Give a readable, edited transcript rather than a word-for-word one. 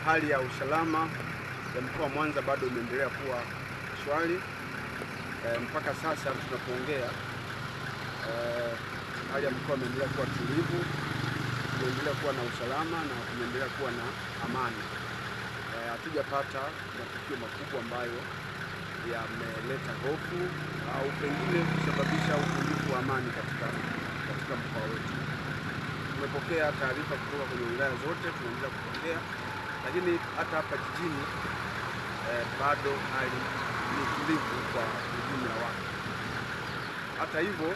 hali ya usalama ya mkoa wa Mwanza bado imeendelea kuwa shwari. Mpaka sasa tunapoongea, hali ya mkoa imeendelea kuwa tulivu, imeendelea kuwa na usalama na imeendelea kuwa na amani. Hatujapata matukio makubwa ambayo yameleta hofu au pengine kusababisha upungufu wa amani katika mkoa wetu. Tumepokea taarifa kutoka kwenye wilaya zote, tunaendelea kupokea, lakini hata hapa jijini bado hali ni tulivu kwa ujumla wake. Hata hivyo